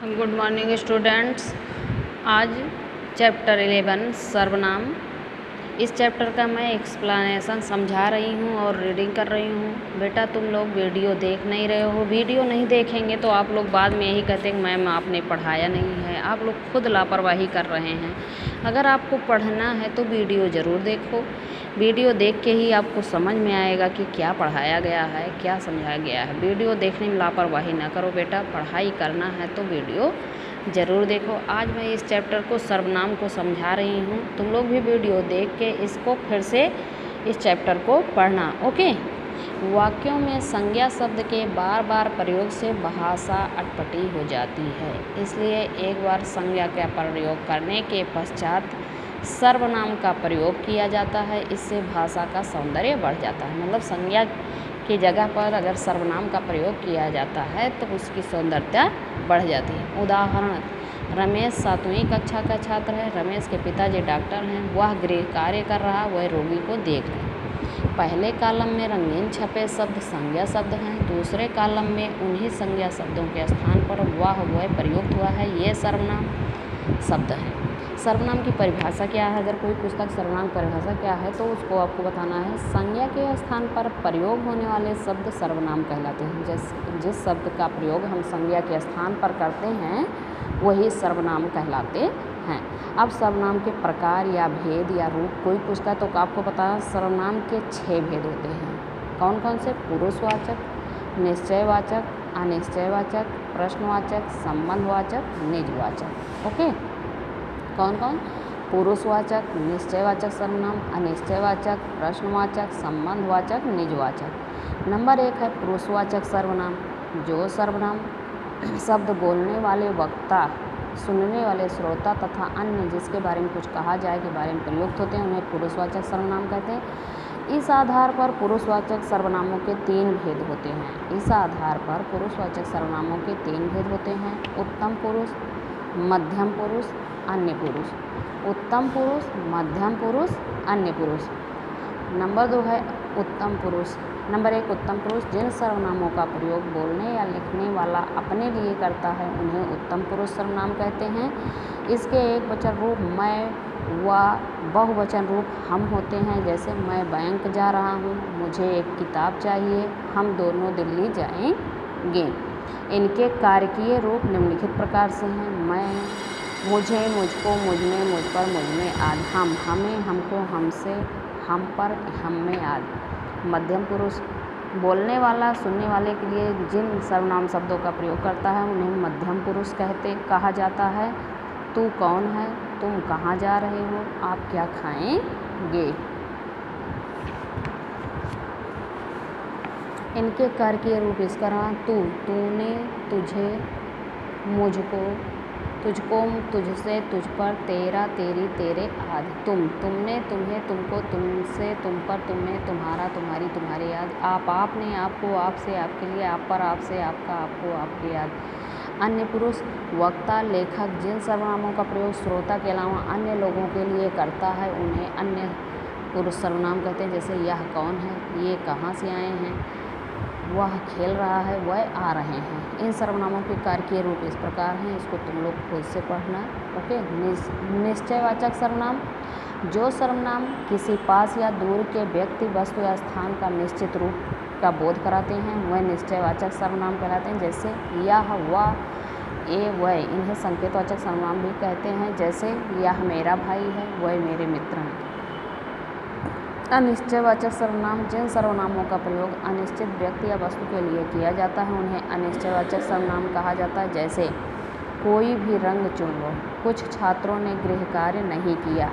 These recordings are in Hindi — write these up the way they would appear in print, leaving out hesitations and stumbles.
Good morning students. आज चैप्टर 11 सर्वनाम, इस चैप्टर का मैं एक्सप्लेनेशन समझा रही हूँ और रीडिंग कर रही हूँ। बेटा तुम लोग वीडियो देख नहीं रहे हो, वीडियो नहीं देखेंगे तो आप लोग बाद में यही कहते हैं मैम आपने पढ़ाया नहीं है। आप लोग खुद लापरवाही कर रहे हैं। अगर आपको पढ़ना है तो वीडियो ज़रूर देखो। वीडियो देख के ही आपको समझ में आएगा कि क्या पढ़ाया गया है, क्या समझाया गया है। वीडियो देखने में लापरवाही ना करो बेटा, पढ़ाई करना है तो वीडियो ज़रूर देखो। आज मैं इस चैप्टर को सर्वनाम को समझा रही हूँ, तुम लोग भी वीडियो देख के इसको फिर से इस चैप्टर को पढ़ना। ओके। वाक्यों में संज्ञा शब्द के बार बार प्रयोग से भाषा अटपटी हो जाती है, इसलिए एक बार संज्ञा का प्रयोग करने के पश्चात सर्वनाम का प्रयोग किया जाता है। इससे भाषा का सौंदर्य बढ़ जाता है। मतलब संज्ञा की जगह पर अगर सर्वनाम का प्रयोग किया जाता है तो उसकी सौंदर्यता बढ़ जाती है। उदाहरण, रमेश 7वीं कक्षा का छात्र है। रमेश के पिताजी डॉक्टर हैं। वह गृह कार्य कर रहा, वह रोगी को देख रहे हैं। पहले कॉलम में रंगीन छपे शब्द संज्ञा शब्द हैं। दूसरे कॉलम में उन्हीं संज्ञा शब्दों के स्थान पर वह प्रयुक्त हुआ है, ये सर्वनाम शब्द हैं। सर्वनाम की परिभाषा क्या है? अगर कोई पुस्तक सर्वनाम परिभाषा क्या है तो उसको आपको बताना है। संज्ञा के स्थान पर प्रयोग होने वाले शब्द सर्वनाम कहलाते हैं। जिस शब्द का प्रयोग हम संज्ञा के स्थान पर करते हैं वही सर्वनाम कहलाते हैं। अब सर्वनाम के प्रकार या भेद या रूप कोई पूछता है तो आपको पता है सर्वनाम के 6 भेद होते हैं। कौन कौन से? पुरुषवाचक, निश्चयवाचक, अनिश्चयवाचक, प्रश्नवाचक, संबंधवाचक, निजवाचक। ओके। कौन कौन? पुरुषवाचक, निश्चयवाचक सर्वनाम, अनिश्चयवाचक, प्रश्नवाचक, संबंधवाचक, निजवाचक। नंबर 1 है पुरुषवाचक सर्वनाम। जो सर्वनाम शब्द बोलने वाले वक्ता, सुनने वाले श्रोता तथा अन्य जिसके बारे में कुछ कहा जाए के बारे में प्रयुक्त होते हैं उन्हें पुरुषवाचक सर्वनाम कहते हैं। इस आधार पर पुरुषवाचक सर्वनामों के 3 भेद होते हैं। इस आधार पर पुरुषवाचक सर्वनामों के 3 भेद होते हैं। उत्तम पुरुष, मध्यम पुरुष, अन्य पुरुष। उत्तम पुरुष, मध्यम पुरुष, अन्य पुरुष। नंबर 2 है उत्तम पुरुष। नंबर 1 उत्तम पुरुष, जिन सर्वनामों का प्रयोग बोलने या लिखने वाला अपने लिए करता है उन्हें उत्तम पुरुष सर्वनाम कहते हैं। इसके एक वचन रूप मैं व बहुवचन रूप हम होते हैं। जैसे मैं बैंक जा रहा हूँ, मुझे एक किताब चाहिए, हम दोनों दिल्ली जाएंगे। इनके कारकीय रूप निम्नलिखित प्रकार से हैं। मैं, मुझे, मुझको, मुझमें, मुझ पर, मुझमें आदि। हम, हमें, हमको, हमसे, हम पर, हम में आदि। मध्यम पुरुष, बोलने वाला सुनने वाले के लिए जिन सर्वनाम शब्दों का प्रयोग करता है उन्हें मध्यम पुरुष कहा जाता है। तू कौन है, तुम कहाँ जा रहे हो, आप क्या खाएंगे। इनके कारकीय रूप इस तरह तू, तूने, तुझे, मुझको, तुझको, तुझसे, तुझ पर, तेरा, तेरी, तेरे आदि। तुम, तुमने, तुम्हें, तुमको, तुमसे, तुम पर, तुम्हें, तुम्हारा, तुम्हारी, तुम्हारे आदि। आप, आपने, आपको, आपसे, आपके लिए, आप पर, आपसे, आपका, आपको, आपके आदि। अन्य पुरुष, वक्ता, लेखक जिन सर्वनामों का प्रयोग श्रोता के अलावा अन्य लोगों के लिए करता है उन्हें अन्य पुरुष सर्वनाम कहते हैं। जैसे यह कौन है, ये कहाँ से आए हैं, वह खेल रहा है, वह आ रहे हैं। इन सर्वनामों के कारकीय रूप इस प्रकार हैं, इसको तुम लोग खुद से पढ़ना। ओके। निश्चयवाचक सर्वनाम, जो सर्वनाम किसी पास या दूर के व्यक्ति, वस्तु या स्थान का निश्चित रूप का बोध कराते हैं वह निश्चयवाचक सर्वनाम कहलाते हैं। जैसे यह, वह, ये, वह। इन्हें संकेतवाचक सर्वनाम भी कहते हैं। जैसे यह मेरा भाई है, वह मेरे मित्र हैं। अनिश्चयवाचक सर्वनाम, जिन सर्वनामों का प्रयोग अनिश्चित व्यक्ति या वस्तु के लिए किया जाता है उन्हें अनिश्चयवाचक सर्वनाम कहा जाता है। जैसे कोई भी रंग चुन लो, कुछ छात्रों ने गृह कार्य नहीं किया।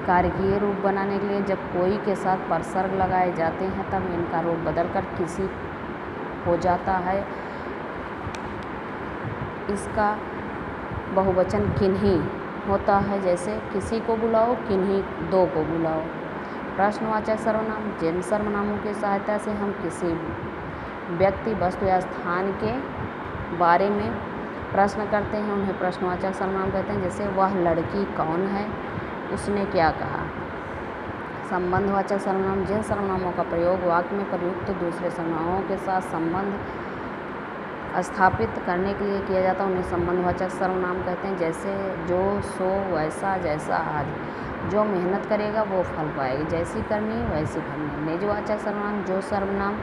कारकीय रूप बनाने के लिए जब कोई के साथ परसर्ग लगाए जाते हैं तब इनका रूप बदलकर किसी हो जाता है। इसका बहुवचन किन्हीं होता है। जैसे किसी को बुलाओ, किन्हीं दो को बुलाओ। प्रश्नवाचक सर्वनाम, जिन सर्वनामों की सहायता से हम किसी व्यक्ति, वस्तु या स्थान के बारे में प्रश्न करते हैं उन्हें प्रश्नवाचक सर्वनाम कहते हैं। जैसे वह लड़की कौन है, उसने क्या कहा। संबंधवाचक सर्वनाम, जिन सर्वनामों का प्रयोग वाक्य में प्रयुक्त दूसरे सर्वनामों के साथ संबंध स्थापित करने के लिए किया जाता है उन्हें संबंधवाचक सर्वनाम कहते हैं। जैसे जो, सो, वैसा, जैसा आदि। जो मेहनत करेगा वो फल पाएगा, जैसी करनी वैसी भरनी। निजवाचक सर्वनाम जो सर्वनाम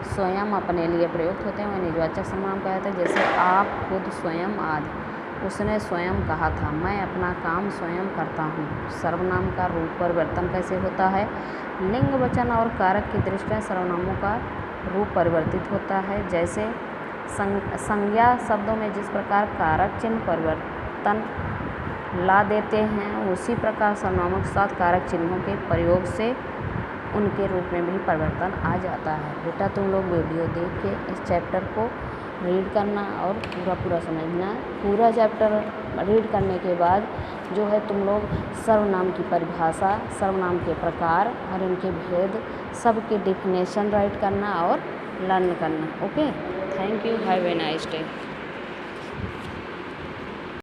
स्वयं अपने लिए प्रयुक्त होते हैं वह निजवाचक सर्वनाम कहते हैं। जैसे आप, खुद, स्वयं आदि। उसने स्वयं कहा था, मैं अपना काम स्वयं करता हूँ। सर्वनाम का रूप परिवर्तन कैसे होता है? लिंग, वचन और कारक की दृष्टि सर्वनामों का रूप परिवर्तित होता है। जैसे संज्ञा शब्दों में जिस प्रकार कारक चिन्ह परिवर्तन ला देते हैं, उसी प्रकार सर्वनामों के साथ कारक चिन्हों के प्रयोग से उनके रूप में भी परिवर्तन आ जाता है। बेटा तुम लोग वीडियो देख के इस चैप्टर को रीड करना और पूरा समझना। पूरा चैप्टर रीड करने के बाद जो है तुम लोग सर्वनाम की परिभाषा, सर्वनाम के प्रकार और इनके भेद सब के डेफिनेशन राइट करना और लर्न करना। Okay, thank you, have a nice day.